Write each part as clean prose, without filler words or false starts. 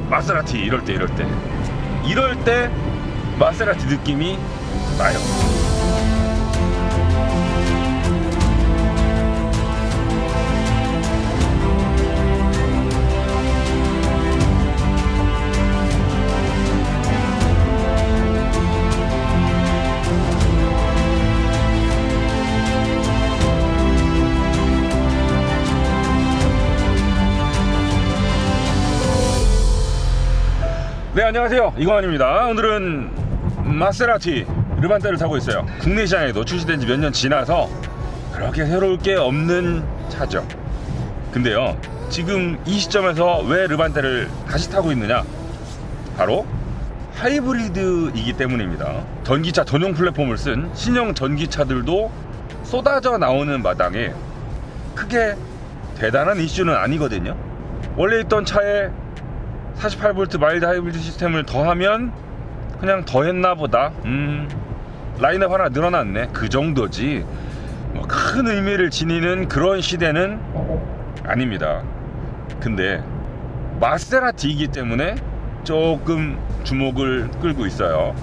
마세라티 이럴 때 마세라티 느낌이 나요. 네, 안녕하세요, 이광환입니다. 오늘은 마세라티 르반떼를 타고 있어요. 국내 시장에도 출시된 지 몇 년 지나서 그렇게 새로울 게 없는 차죠. 근데요, 지금 이 시점에서 왜 르반떼를 다시 타고 있느냐, 바로 하이브리드이기 때문입니다. 전기차 전용 플랫폼을 쓴 신형 전기차들도 쏟아져 나오는 마당에 크게 대단한 이슈는 아니거든요. 원래 있던 차에 48V 마일드 하이브리드 시스템을 더하면 그냥 더했나 보다, 라인업 하나 늘어났네, 그 정도지 뭐 큰 의미를 지니는 그런 시대는 아닙니다. 근데 마세라티이기 때문에 조금 주목을 끌고 있어요.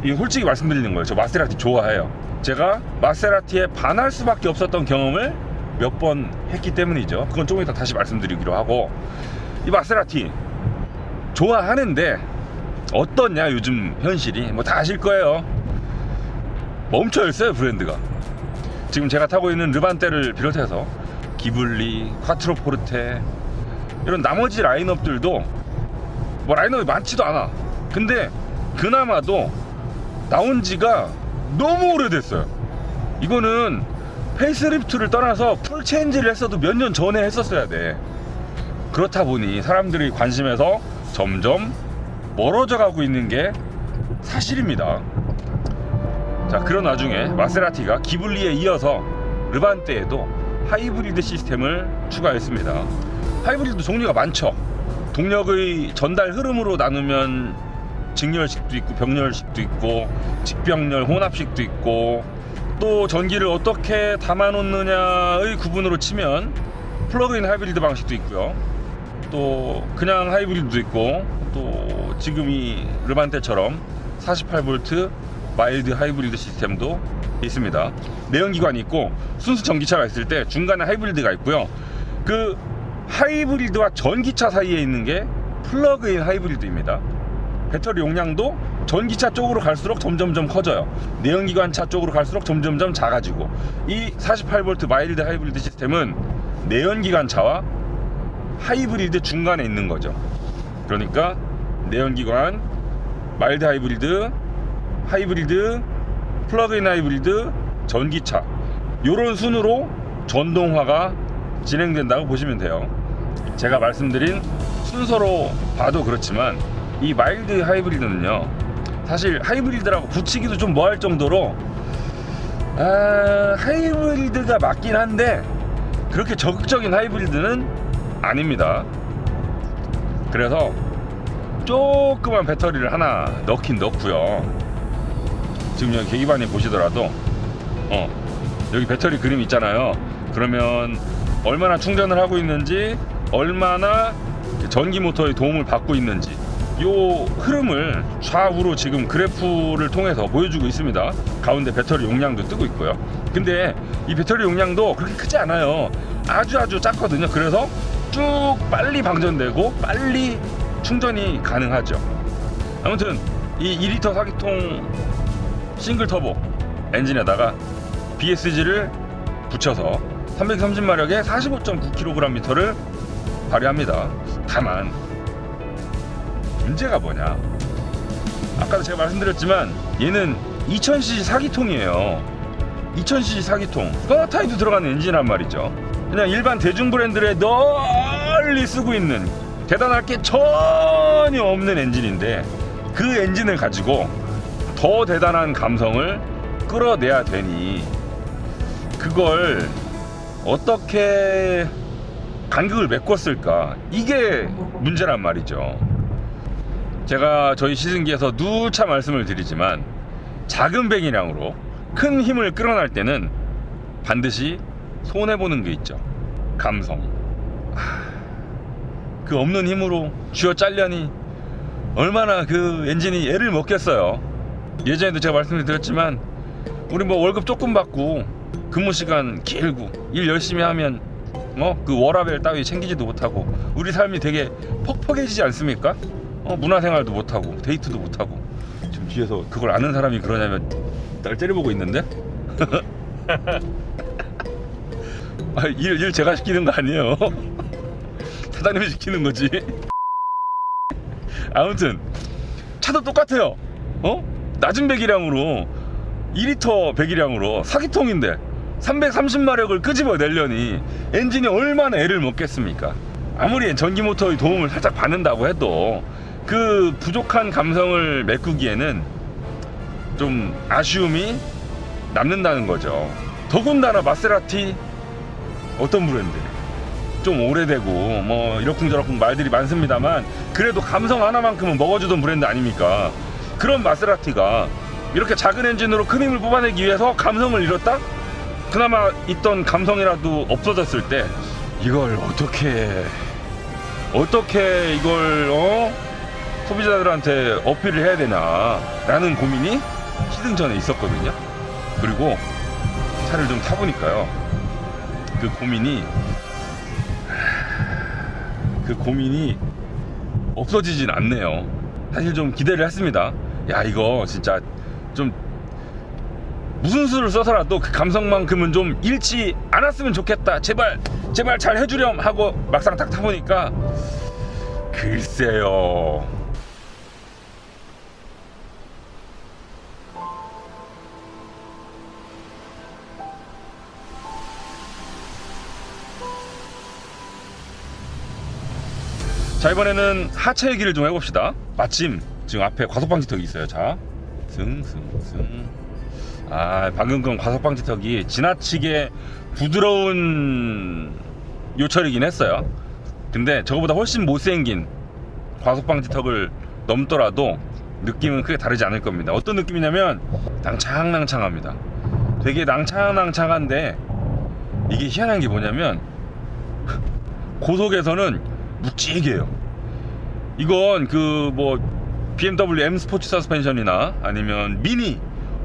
이거 솔직히 말씀드리는 거예요. 저 마세라티 좋아해요. 제가 마세라티에 반할 수밖에 없었던 경험을 몇 번 했기 때문이죠. 그건 조금 이따 다시 말씀드리기로 하고, 이 마세라티 좋아하는데 어떠냐, 요즘 현실이 뭐 다 아실 거예요. 멈춰있어요, 브랜드가. 지금 제가 타고 있는 르반떼를 비롯해서 기블리, 콰트로포르테 이런 나머지 라인업들도 뭐 라인업이 많지도 않아. 근데 그나마도 나온 지가 너무 오래됐어요. 이거는 페이스리프트를 떠나서 풀 체인지를 했어도 몇 년 전에 했었어야 돼. 그렇다 보니 사람들이 관심에서 점점 멀어져 가고 있는 게 사실입니다. 자, 그런 와중에 마세라티가 기블리에 이어서 르반떼에도 하이브리드 시스템을 추가했습니다. 하이브리드 종류가 많죠. 동력의 전달 흐름으로 나누면 직렬식도 있고 병렬식도 있고 직병렬 혼합식도 있고, 또 전기를 어떻게 담아놓느냐의 구분으로 치면 플러그인 하이브리드 방식도 있고요. 또 그냥 하이브리드도 있고, 또 지금 이 르반떼처럼 48V 마일드 하이브리드 시스템도 있습니다. 내연기관이 있고 순수 전기차가 있을 때 중간에 하이브리드가 있고요. 그 하이브리드와 전기차 사이에 있는 게 플러그인 하이브리드입니다. 배터리 용량도 전기차 쪽으로 갈수록 점점점 커져요. 내연기관차 쪽으로 갈수록 점점점 작아지고, 이 48V 마일드 하이브리드 시스템은 내연기관차와 하이브리드 중간에 있는 거죠. 그러니까 내연기관, 마일드 하이브리드, 하이브리드, 플러그인 하이브리드, 전기차, 요런 순으로 전동화가 진행된다고 보시면 돼요. 제가 말씀드린 순서로 봐도 그렇지만 이 마일드 하이브리드는요, 사실 하이브리드라고 붙이기도 좀 뭐할 정도로 하이브리드가 맞긴 한데 그렇게 적극적인 하이브리드는 아닙니다. 그래서 조그만 배터리를 하나 넣긴 넣고요. 지금 여기 계기판에 보시더라도 여기 배터리 그림 있잖아요. 그러면 얼마나 충전을 하고 있는지, 얼마나 전기 모터의 도움을 받고 있는지, 요 흐름을 좌우로 지금 그래프를 통해서 보여주고 있습니다. 가운데 배터리 용량도 뜨고 있고요. 근데 이 배터리 용량도 그렇게 크지 않아요. 아주 작거든요. 그래서 쭉 빨리 방전되고 빨리 충전이 가능하죠. 아무튼 이 2리터 4기통 싱글 터보 엔진에다가 BSG를 붙여서 330마력에 45.9kgm를 발휘합니다. 다만 문제가 뭐냐, 아까도 제가 말씀드렸지만 얘는 2000cc 4기통이에요. 2000cc 4기통 소나타에도 들어가는 엔진이란 말이죠. 그냥 일반 대중 브랜드에 널리 쓰고 있는, 대단할 게 전혀 없는 엔진인데, 그 엔진을 가지고 더 대단한 감성을 끌어내야 되니 그걸 어떻게 간격을 메꿨을까, 이게 문제란 말이죠. 제가 저희 시승기에서 누차 말씀을 드리지만 작은 배기량으로 큰 힘을 끌어낼 때는 반드시 손해보는 게 있죠. 감성. 그 없는 힘으로 쥐어 짤려니 얼마나 그 엔진이 애를 먹겠어요. 예전에도 제가 말씀드렸지만 우리 뭐 월급 조금 받고 근무 시간 길고 일 열심히 하면 그 워라밸 따위 챙기지도 못하고 우리 삶이 되게 퍽퍽해지지 않습니까? 문화생활도 못하고 데이트도 못하고. 지금 뒤에서 그걸 아는 사람이 그러냐면 날 째려보고 있는데? 일 제가 시키는 거 아니에요. 사장님이 시키는 거지. 아무튼 차도 똑같아요. 낮은 배기량으로 2리터 배기량으로 4기통인데 330마력을 끄집어내려니 엔진이 얼마나 애를 먹겠습니까? 아무리 전기 모터의 도움을 살짝 받는다고 해도 그 부족한 감성을 메꾸기에는 좀 아쉬움이 남는다는 거죠. 더군다나 마세라티 어떤 브랜드? 좀 오래되고 뭐 이러쿵저러쿵 말들이 많습니다만 그래도 감성 하나만큼은 먹어주던 브랜드 아닙니까? 그런 마세라티가 이렇게 작은 엔진으로 큰 힘을 뽑아내기 위해서 감성을 잃었다? 그나마 있던 감성이라도 없어졌을 때 이걸 어떻게 이걸 소비자들한테 어필을 해야 되나라는 고민이 시승 전에 있었거든요. 그리고 차를 좀 타보니까요, 그 고민이 없어지진 않네요. 사실 좀 기대를 했습니다. 야, 이거 진짜 좀 무슨 수를 써서라도 그 감성만큼은 좀 잃지 않았으면 좋겠다, 제발 잘 해주렴 하고 막상 딱 타보니까 글쎄요. 자, 이번에는 하체 얘기를 좀 해봅시다. 마침 지금 앞에 과속방지턱이 있어요. 자, 방금 건 과속방지턱이 지나치게 부드러운 요철이긴 했어요. 근데 저거보다 훨씬 못생긴 과속방지턱을 넘더라도 느낌은 크게 다르지 않을 겁니다. 어떤 느낌이냐면 낭창낭창합니다. 되게 낭창낭창한데 이게 희한한 게 뭐냐면 고속에서는 묵직해요. 이건 BMW M 스포츠 서스펜션이나 아니면 미니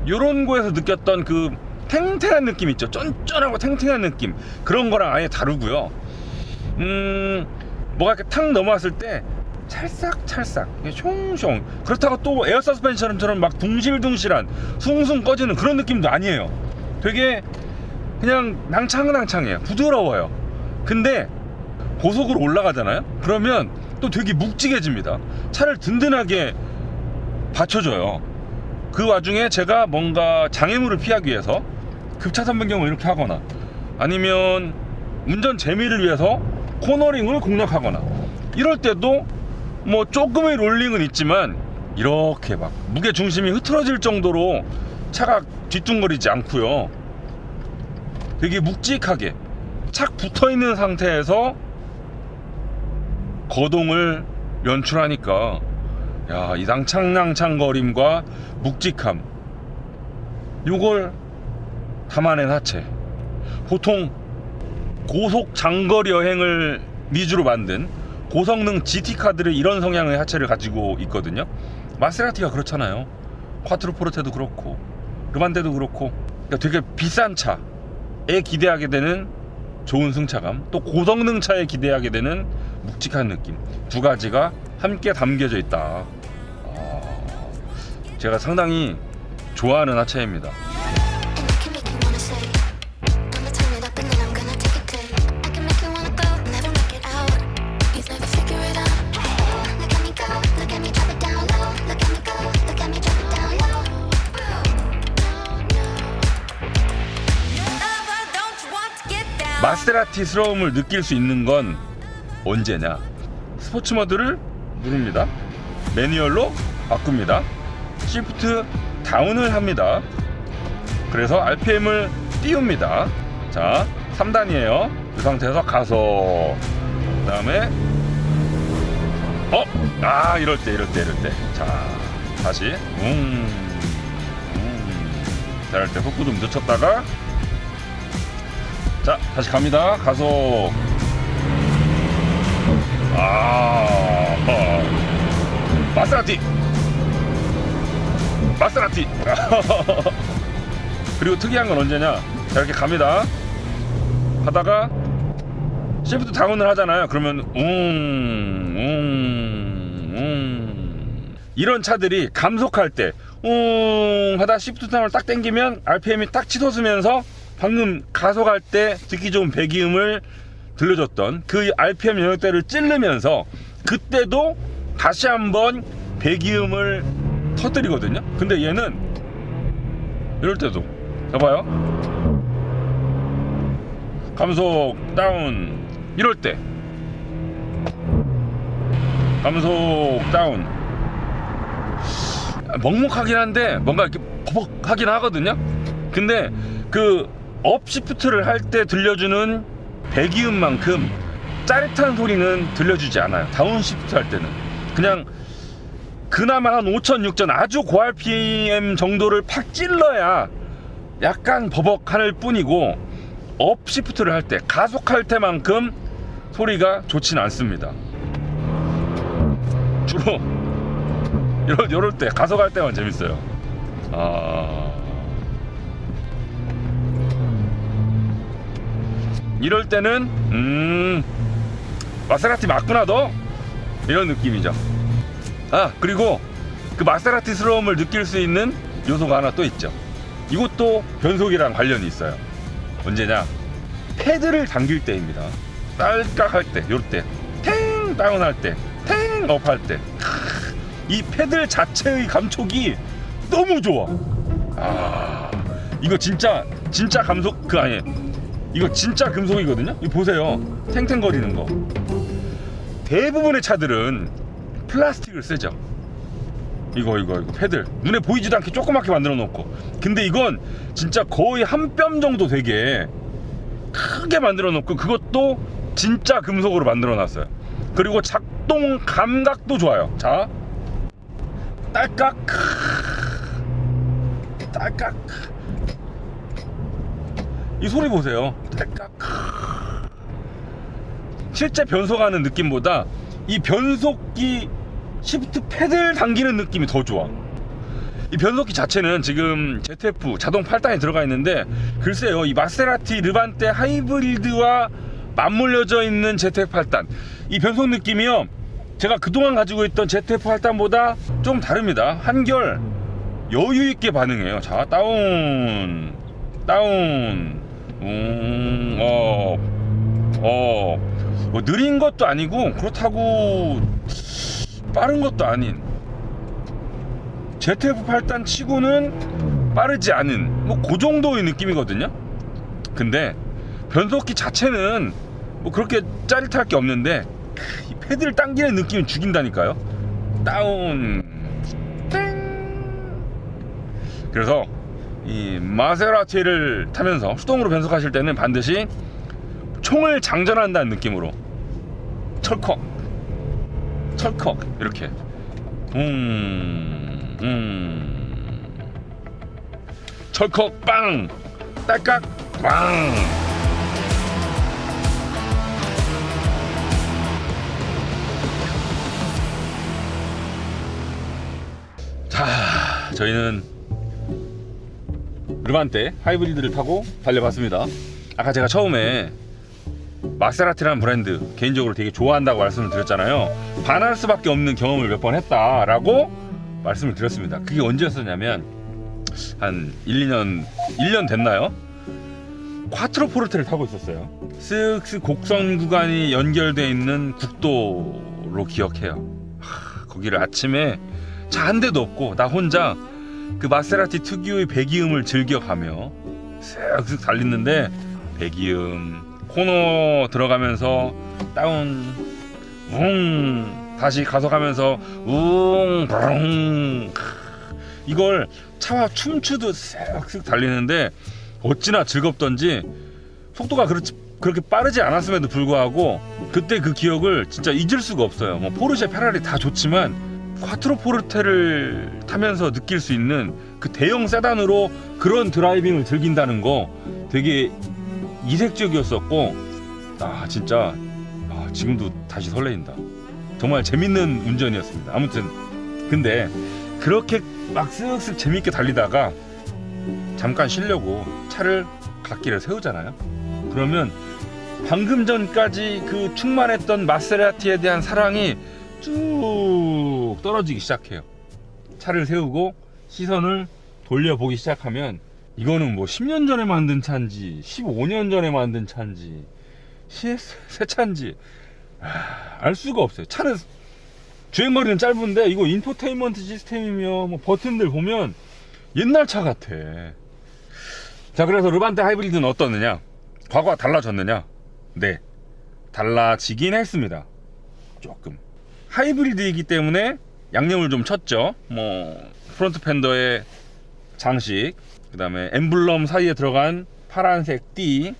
요런 거에서 느꼈던 그 탱탱한 느낌 있죠. 쫀쫀하고 탱탱한 느낌, 그런 거랑 아예 다르고요. 뭐가 이렇게 탁 넘어왔을 때 찰싹찰싹 숑숑, 그렇다고 또 에어 서스펜션처럼 막 둥실둥실한 숭숭 꺼지는 그런 느낌도 아니에요. 되게 그냥 낭창낭창해요. 부드러워요. 근데 고속으로 올라가잖아요. 그러면 또 되게 묵직해집니다. 차를 든든하게 받쳐줘요. 그 와중에 제가 뭔가 장애물을 피하기 위해서 급차선 변경을 이렇게 하거나 아니면 운전 재미를 위해서 코너링을 공략하거나 이럴 때도 뭐 조금의 롤링은 있지만 이렇게 막 무게 중심이 흐트러질 정도로 차가 뒤뚱거리지 않고요. 되게 묵직하게 착 붙어있는 상태에서 거동을 연출하니까, 야, 이 낭창낭창거림과 묵직함, 요걸 담아낸 하체. 보통 고속 장거리 여행을 위주로 만든 고성능 GT카들이 이런 성향의 하체를 가지고 있거든요. 마세라티가 그렇잖아요. 콰트로포르테도 그렇고 르반테도 그렇고. 그러니까 되게 비싼 차에 기대하게 되는 좋은 승차감, 또 고성능 차에 기대하게 되는 묵직한 느낌, 두 가지가 함께 담겨져 있다. 제가 상당히 좋아하는 하체입니다. 마세라티스러움을 느낄 수 있는 건 언제냐? 스포츠 모드를 누릅니다. 매뉴얼로 바꿉니다. 시프트 다운을 합니다. 그래서 RPM을 띄웁니다. 자, 3단이에요. 이 상태에서 가속. 그 다음에 이럴 때. 자, 다시 자, 할 때 속도 좀 늦췄다가, 자, 다시 갑니다. 가속. 마세라티. 그리고 특이한 건 언제냐, 자 이렇게 갑니다. 하다가 시프트 다운을 하잖아요. 그러면 이런 차들이 감속할 때 하다 시프트 다운을 딱 당기면 RPM이 딱 치솟으면서 방금 가속할 때 듣기 좋은 배기음을 들려줬던 그 RPM 영역대를 찌르면서 그때도 다시 한번 배기음을 터뜨리거든요. 근데 얘는 이럴 때도 봐봐요. 감속 다운 이럴 때 감속 다운 먹먹하긴 한데 뭔가 이렇게 버벅하긴 하거든요. 근데 그 업 시프트를 할 때 들려주는 배기음만큼 짜릿한 소리는 들려주지 않아요. 다운 시프트 할 때는 그냥 그나마 한 5천 6천 아주 고 RPM 정도를 팍 찔러야 약간 버벅할 뿐이고, 업 시프트를 할 때 가속할 때만큼 소리가 좋진 않습니다. 주로 이럴 때 가속할 때만 재밌어요. 이럴 때는 마세라티 맞구나 너, 이런 느낌이죠. 그리고 그 마세라티스러움을 느낄 수 있는 요소가 하나 또 있죠. 이것도 변속이랑 관련이 있어요. 언제냐, 패드를 당길 때입니다. 딸깍 할 때, 요럴 때, 탱 다운 할 때, 탱 업 할 때, 이 패드 자체의 감촉이 너무 좋아. 이거 진짜 감속 이거 진짜 금속이거든요. 이거 보세요, 탱탱거리는 거. 대부분의 차들은 플라스틱을 쓰죠. 이거 패들 눈에 보이지도 않게 조그맣게 만들어 놓고, 근데 이건 진짜 거의 한 뼘 정도 되게 크게 만들어 놓고, 그것도 진짜 금속으로 만들어 놨어요. 그리고 작동 감각도 좋아요. 자, 딸깍 이 소리 보세요. 딸깍. 실제 변속하는 느낌보다 이 변속기 시프트 패드를 당기는 느낌이 더 좋아. 이 변속기 자체는 지금 ZF 자동 8단에 들어가 있는데, 글쎄요, 이 마세라티 르반테 하이브리드와 맞물려져 있는 ZF 8단, 이 변속 느낌이요, 제가 그동안 가지고 있던 ZF 8단보다 좀 다릅니다. 한결 여유 있게 반응해요. 자, 다운 뭐 느린 것도 아니고 그렇다고 빠른 것도 아닌, ZF 8단 치고는 빠르지 않은 뭐 그 정도의 느낌이거든요. 근데 변속기 자체는 뭐 그렇게 짜릿할 게 없는데 이 패드를 당기는 느낌이 죽인다니까요. 다운 땡. 그래서 이 마세라티를 타면서 수동으로 변속하실 때는 반드시 총을 장전한다는 느낌으로 철컥 이렇게 철컥 빵, 딸깍 빵. 자, 저희는 르반테 하이브리드를 타고 달려봤습니다. 아까 제가 처음에 마세라티라는 브랜드 개인적으로 되게 좋아한다고 말씀을 드렸잖아요. 반할 수밖에 없는 경험을 몇 번 했다라고 말씀을 드렸습니다. 그게 언제였었냐면 한 1년 됐나요? 콰트로 포르테를 타고 있었어요. 쓱쓱 곡선 구간이 연결되어 있는 국도로 기억해요. 거기를 아침에 차 한 대도 없고 나 혼자 그 마세라티 특유의 배기음을 즐겨가며 쓱쓱 달리는데, 배기음 코너 들어가면서 다운 다시 가속하면서 브릉, 이걸 차와 춤추듯 쓱쓱 달리는데 어찌나 즐겁던지, 속도가 그렇게 빠르지 않았음에도 불구하고 그때 그 기억을 진짜 잊을 수가 없어요. 뭐 포르쉐, 페라리 다 좋지만 콰트로 포르테를 타면서 느낄 수 있는 그 대형 세단으로 그런 드라이빙을 즐긴다는 거 되게 이색적이었었고, 진짜 지금도 다시 설레인다. 정말 재밌는 운전이었습니다. 아무튼 근데 그렇게 막 쓱쓱 재밌게 달리다가 잠깐 쉬려고 차를 갓길에 세우잖아요. 그러면 방금 전까지 그 충만했던 마세라티에 대한 사랑이 쭉 떨어지기 시작해요. 차를 세우고 시선을 돌려보기 시작하면 이거는 뭐 10년 전에 만든 차인지 15년 전에 만든 차인지 새 차인지 알 수가 없어요. 차는 주행거리는 짧은데 이거 인포테인먼트 시스템이며 뭐 버튼들 보면 옛날 차 같아. 자, 그래서 르반테 하이브리드는 어떻느냐? 과거와 달라졌느냐? 네, 달라지긴 했습니다. 조금 하이브리드이기 때문에 양념을 좀 쳤죠. 뭐 프론트 팬더의 장식, 그 다음에 엠블럼 사이에 들어간 파란색 띠,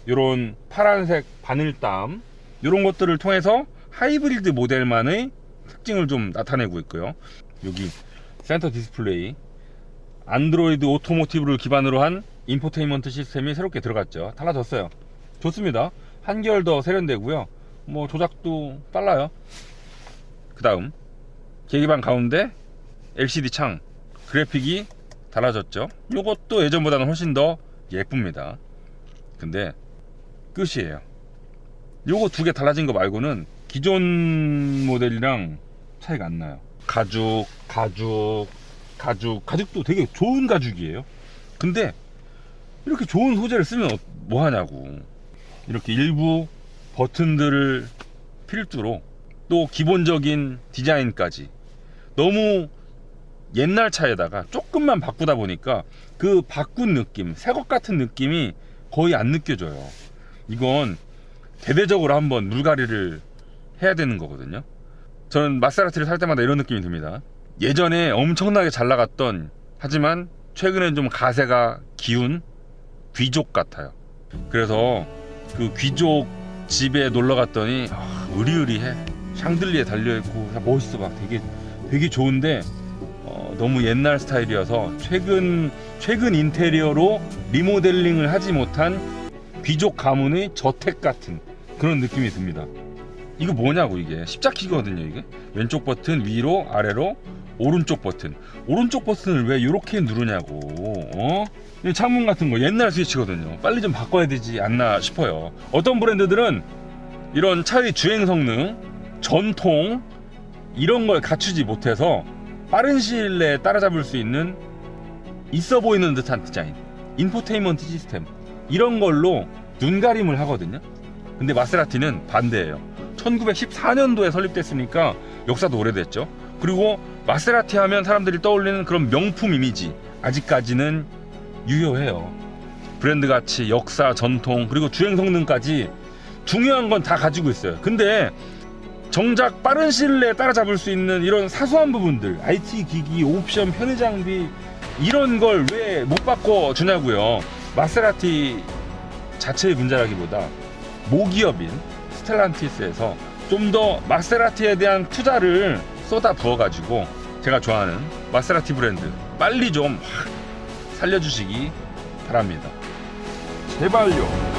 요런 파란색 바늘땀, 요런 것들을 통해서 하이브리드 모델만의 특징을 좀 나타내고 있고요. 여기 센터 디스플레이, 안드로이드 오토모티브를 기반으로 한 인포테인먼트 시스템이 새롭게 들어갔죠. 달라졌어요. 좋습니다. 한결 더 세련되고요. 뭐 조작도 빨라요. 그 다음 계기판 가운데 LCD 창, 그래픽이 달라졌죠. 요것도 예전보다는 훨씬 더 예쁩니다. 근데 끝이에요. 요거 두 개 달라진 거 말고는 기존 모델이랑 차이가 안 나요. 가죽도 되게 좋은 가죽이에요. 근데 이렇게 좋은 소재를 쓰면 뭐 하냐고. 이렇게 일부 버튼들을 필두로 또 기본적인 디자인까지 너무 옛날 차에다가 조금만 바꾸다 보니까 그 바꾼 느낌, 새것 같은 느낌이 거의 안 느껴져요. 이건 대대적으로 한번 물갈이를 해야 되는 거거든요. 저는 마세라티를 살 때마다 이런 느낌이 듭니다. 예전에 엄청나게 잘 나갔던, 하지만 최근엔 좀 가세가 기운 귀족 같아요. 그래서 그 귀족 집에 놀러 갔더니 으리으리해. 샹들리에 달려있고 멋있어. 막 되게 좋은데 너무 옛날 스타일이어서 최근 인테리어로 리모델링을 하지 못한 귀족 가문의 저택 같은 그런 느낌이 듭니다. 이거 뭐냐고. 이게 십자키거든요. 이게 왼쪽 버튼 위로 아래로, 오른쪽 버튼을 왜 이렇게 누르냐고. 창문 같은 거 옛날 스위치거든요. 빨리 좀 바꿔야 되지 않나 싶어요. 어떤 브랜드들은 이런 차의 주행 성능, 전통 이런 걸 갖추지 못해서 빠른 시일 내에 따라잡을 수 있는 있어 보이는 듯한 디자인, 인포테인먼트 시스템 이런 걸로 눈가림을 하거든요. 근데 마세라티는 반대예요. 1914년도에 설립됐으니까 역사도 오래됐죠. 그리고 마세라티 하면 사람들이 떠올리는 그런 명품 이미지 아직까지는 유효해요. 브랜드 가치, 역사, 전통, 그리고 주행 성능까지 중요한 건 다 가지고 있어요. 근데 정작 빠른 시일 내에 따라잡을 수 있는 이런 사소한 부분들, IT 기기, 옵션, 편의 장비 이런 걸 왜 못 바꿔주냐고요. 마세라티 자체의 문제라기보다 모기업인 스텔란티스에서 좀 더 마세라티에 대한 투자를 쏟아 부어가지고 제가 좋아하는 마세라티 브랜드 빨리 좀 살려주시기 바랍니다. 제발요.